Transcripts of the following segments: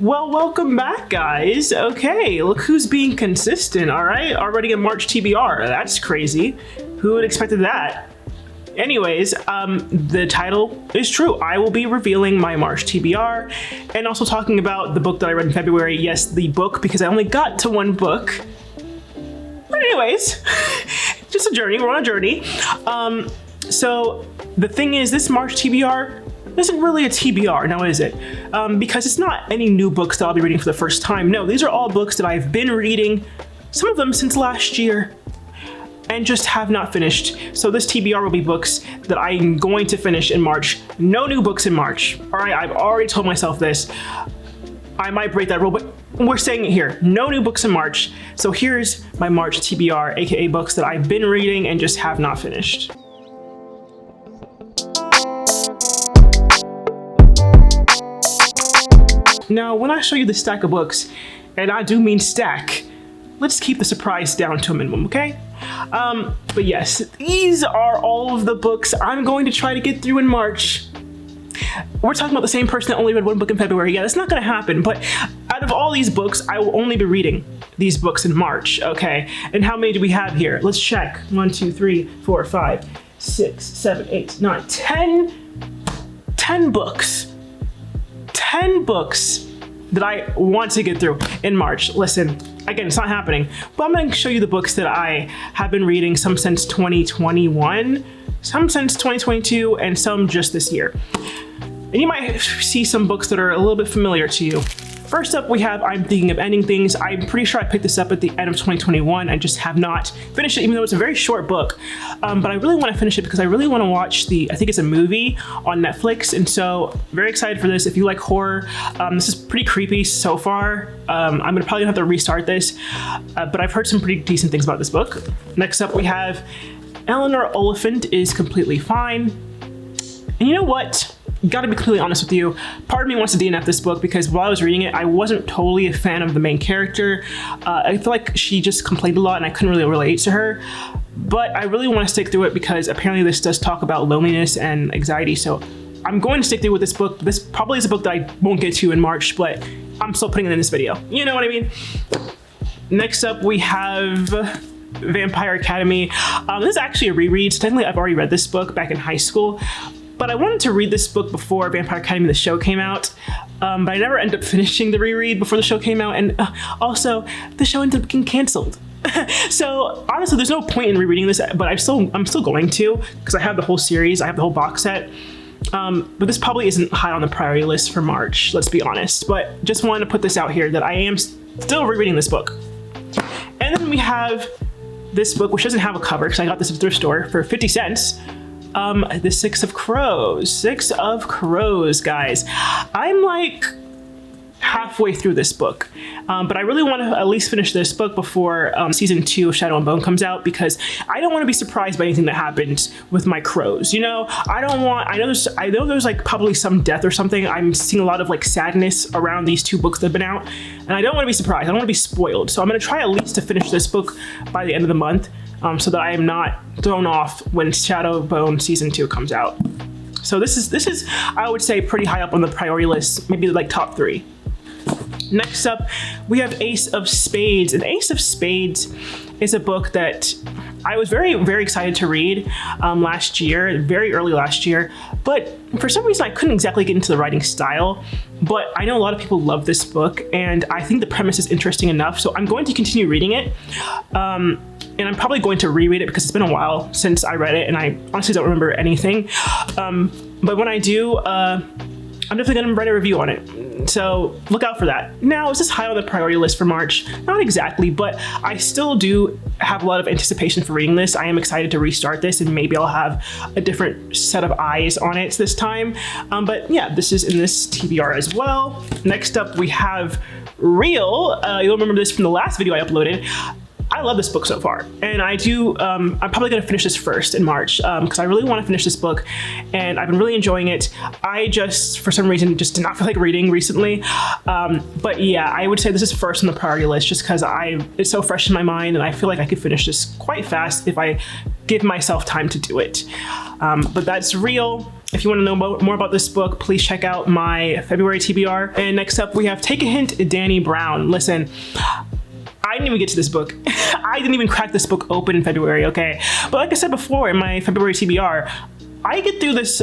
Well, welcome back, guys. Okay, look who's being consistent, all right? Already a March TBR. That's crazy. Who would have expected that? Anyways, the title is true. I will be revealing my March TBR and also talking about the book that I read in February. Yes, the book, because I only got to one book. But anyways, just a journey. We're on a journey. So the thing is, this March TBR isn't really a TBR, now is it? Because it's not any new books that I'll be reading for the first time. No, these are all books that I've been reading, some of them since last year, and just have not finished. So this TBR will be books that I'm going to finish in March. No new books in March. All right, I've already told myself this. I might break that rule, but we're saying it here. No new books in March. So here's my March TBR, aka books that I've been reading and just have not finished. Now, when I show you the stack of books, and I do mean stack, let's keep the surprise down to a minimum, okay? But yes, these are all of the books I'm going to try to get through in March. We're talking about the same person that only read one book in February. Yeah, that's not gonna happen, but out of all these books, I will only be reading these books in March, okay? And how many do we have here? Let's check. 1, 2, 3, 4, 5, 6, 7, 8, 9, 10 books. 10 books that I want to get through in March. Listen, again, it's not happening, but I'm gonna show you the books that I have been reading, some since 2021, some since 2022, and some just this year. And you might see some books that are a little bit familiar to you. First up, we have I'm Thinking of Ending Things. I'm pretty sure I picked this up at the end of 2021 and just have not finished it, even though it's a very short book. But I really want to finish it because I really want to watch I think it's a movie on Netflix. And so very excited for this. If you like horror, this is pretty creepy so far. I'm gonna probably have to restart this, but I've heard some pretty decent things about this book. Next up, we have Eleanor Oliphant is Completely Fine. And you know what? Gotta be completely honest with you, part of me wants to DNF this book because while I was reading it, I wasn't totally a fan of the main character. I feel like she just complained a lot and I couldn't really relate to her. But I really want to stick through it because apparently this does talk about loneliness and anxiety. So I'm going to stick through with this book. This probably is a book that I won't get to in March, but I'm still putting it in this video. You know what I mean? Next up, we have Vampire Academy. This is actually a reread. So technically, I've already read this book back in high school. But I wanted to read this book before Vampire Academy, the show, came out. But I never ended up finishing the reread before the show came out. And also, the show ended up getting canceled. So honestly, there's no point in rereading this, but I'm still going to, because I have the whole series, I have the whole box set. But this probably isn't high on the priority list for March, let's be honest. But just wanted to put this out here that I am still rereading this book. And then we have this book, which doesn't have a cover, because I got this at the thrift store for 50 cents. The Six of Crows. Six of Crows, guys. I'm like halfway through this book, but I really want to at least finish this book before season 2 of Shadow and Bone comes out, because I don't want to be surprised by anything that happens with my crows. You know, I know there's like probably some death or something. I'm seeing a lot of like sadness around these 2 books that have been out, and I don't want to be surprised. I don't want to be spoiled. So I'm going to try at least to finish this book by the end of the month, so that I am not thrown off when Shadow Bone season 2 comes out. So this is I would say pretty high up on the priority list, maybe like top 3. Next up, we have Ace of Spades. And Ace of Spades is a book that I was very, very excited to read last year, very early last year. But for some reason, I couldn't exactly get into the writing style. But I know a lot of people love this book, and I think the premise is interesting enough. So I'm going to continue reading it. And I'm probably going to reread it because it's been a while since I read it, and I honestly don't remember anything. But when I do, I'm definitely gonna write a review on it. So look out for that. Now, is this high on the priority list for March? Not exactly, but I still do have a lot of anticipation for reading this. I am excited to restart this, and maybe I'll have a different set of eyes on it this time. But yeah, this is in this TBR as well. Next up, we have Real. You'll remember this from the last video I uploaded. I love this book so far, and I'm probably gonna finish this first in March because I really want to finish this book, and I've been really enjoying it. I just, for some reason, just did not feel like reading recently, but yeah, I would say this is first on the priority list just because it's so fresh in my mind, and I feel like I could finish this quite fast if I give myself time to do it. But that's Real. If you want to know more about this book, please check out my February TBR. And next up, we have Take a Hint, Dani Brown. Listen, I didn't even get to this book. I didn't even crack this book open in February, okay? But like I said before in my February TBR, I get through this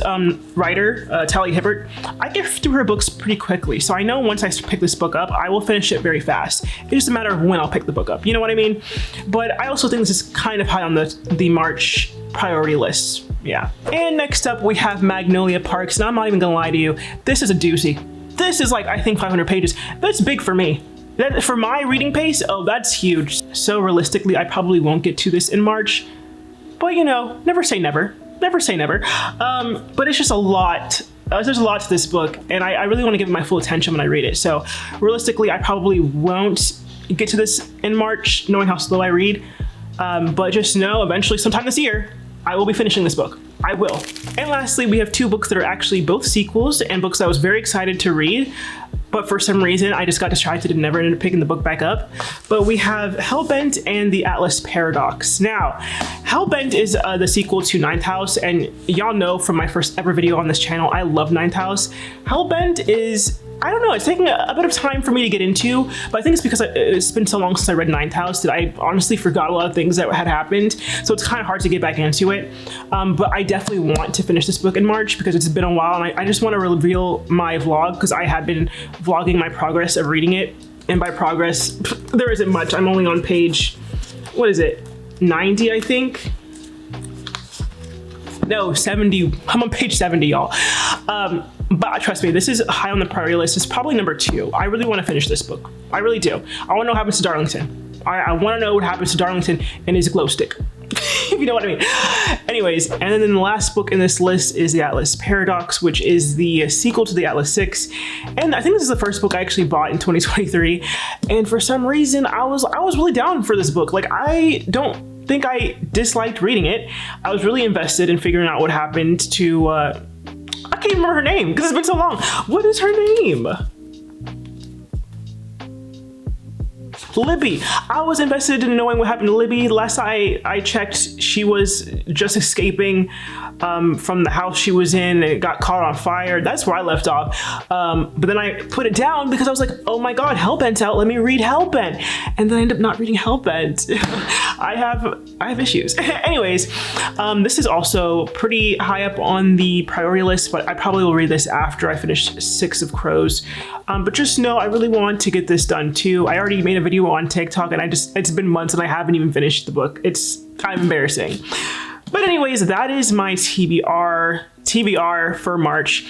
writer, Talia Hibbert. I get through her books pretty quickly. So I know once I pick this book up, I will finish it very fast. It's just a matter of when I'll pick the book up. You know what I mean? But I also think this is kind of high on the March priority list. Yeah. And next up, we have Magnolia Parks. And I'm not even gonna lie to you, this is a doozy. This is like, I think 500 pages. That's big for me. That, for my reading pace, oh, that's huge. So realistically, I probably won't get to this in March. But you know, never say never. Never say never. But it's just a lot. There's a lot to this book, and I really want to give it my full attention when I read it. So realistically, I probably won't get to this in March, knowing how slow I read. But just know, eventually, sometime this year, I will be finishing this book. I will. And lastly, we have two books that are actually both sequels and books that I was very excited to read. But for some reason, I just got distracted and never ended up picking the book back up. But we have Hellbent and the Atlas Paradox. Now, Hellbent is the sequel to Ninth House, and y'all know from my first ever video on this channel, I love Ninth House. Hellbent is, I don't know, it's taking a bit of time for me to get into, but I think it's because it's been so long since I read Ninth House that I honestly forgot a lot of things that had happened, so it's kind of hard to get back into it. But I definitely want to finish this book in March because it's been a while, and I just want to reveal my vlog because I have been vlogging my progress of reading it. And by progress, there isn't much. I'm only on page, what is it, 90, I think? No, 70. I'm on page 70, y'all. But trust me, this is high on the priority list. It's probably number 2. I really want to finish this book. I really do. I want to know what happens to Darlington. I want to know what happens to Darlington and his glow stick. If you know what I mean. Anyways, and then the last book in this list is the Atlas Paradox, which is the sequel to the Atlas 6. And I think this is the first book I actually bought in 2023. And for some reason, I was really down for this book. Like, I don't think I disliked reading it. I was really invested in figuring out what happened to, I can't even remember her name because it's been so long. What is her name? Libby. I was invested in knowing what happened to Libby. Last I checked, she was just escaping from the house she was in, and it got caught on fire. That's where I left off. But then I put it down because I was like, oh my God, Hellbent's out. Let me read Hellbent. And then I ended up not reading Hellbent. I have issues. Anyways, this is also pretty high up on the priority list, but I probably will read this after I finish 6 of Crows. But just know I really want to get this done too. I already made a video on TikTok and it's been months and I haven't even finished the book. It's kind of embarrassing. But anyways, that is my TBR for March.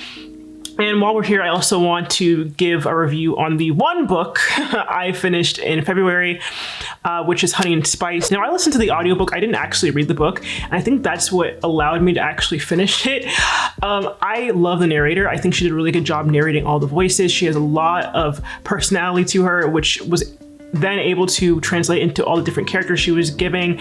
And while we're here, I also want to give a review on the one book I finished in February, which is Honey and Spice. Now, I listened to the audiobook. I didn't actually read the book, and I think that's what allowed me to actually finish it. I love the narrator. I think she did a really good job narrating all the voices. She has a lot of personality to her, which was then able to translate into all the different characters she was giving.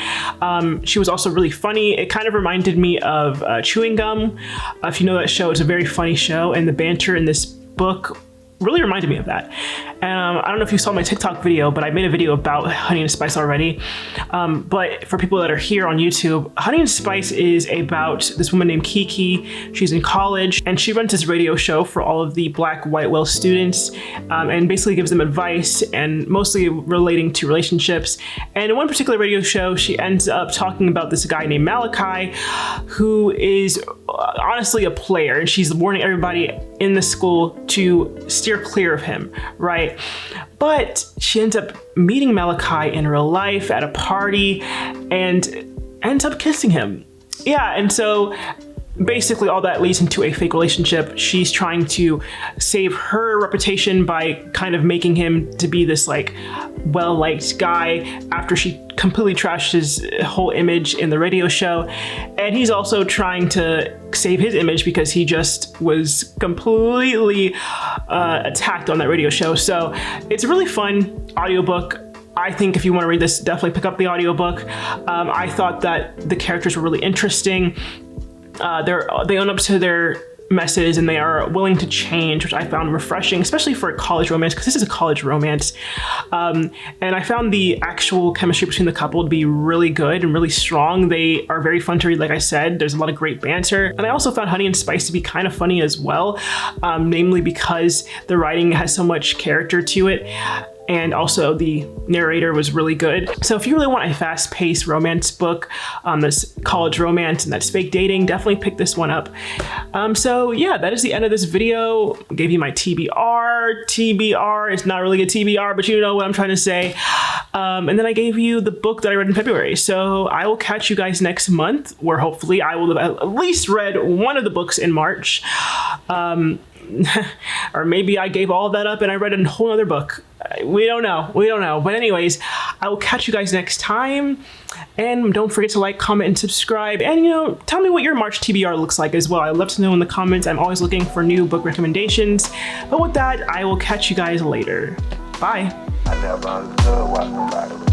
She was also really funny. It kind of reminded me of Chewing Gum. If you know that show, it's a very funny show, and the banter in this book really reminded me of that. And I don't know if you saw my TikTok video, but I made a video about Honey and Spice already. But for people that are here on YouTube, Honey and Spice is about this woman named Kiki. She's in college and she runs this radio show for all of the Black Whitewell students, and basically gives them advice, and mostly relating to relationships. And in one particular radio show, she ends up talking about this guy named Malachi, who is honestly a player, and she's warning everybody in the school to steer clear of him, right? But she ends up meeting Malachi in real life at a party and ends up kissing him. Yeah, and so basically all that leads into a fake relationship. She's trying to save her reputation by kind of making him to be this like well-liked guy after she completely trashed his whole image in the radio show. And he's also trying to save his image because he just was completely attacked on that radio show. So it's a really fun audiobook. I think if you want to read this, definitely pick up the audiobook. I thought that the characters were really interesting. They own up to their messes and they are willing to change, which I found refreshing, especially for a college romance, because this is a college romance. And I found the actual chemistry between the couple to be really good and really strong. They are very fun to read, like I said. There's a lot of great banter. And I also found Honey and Spice to be kind of funny as well, namely because the writing has so much character to it. And also the narrator was really good. So if you really want a fast-paced romance book, this college romance and that's fake dating, definitely pick this one up. So yeah, that is the end of this video. I gave you my TBR. TBR is not really a TBR, but you know what I'm trying to say. And then I gave you the book that I read in February. So I will catch you guys next month, where hopefully I will have at least read one of the books in March. Or maybe I gave all of that up and I read a whole other book. We don't know. But anyways, I will catch you guys next time. And don't forget to like, comment, and subscribe. And tell me what your March TBR looks like as well. I'd love to know in the comments. I'm always looking for new book recommendations. But with that, I will catch you guys later. Bye. I never understood why somebody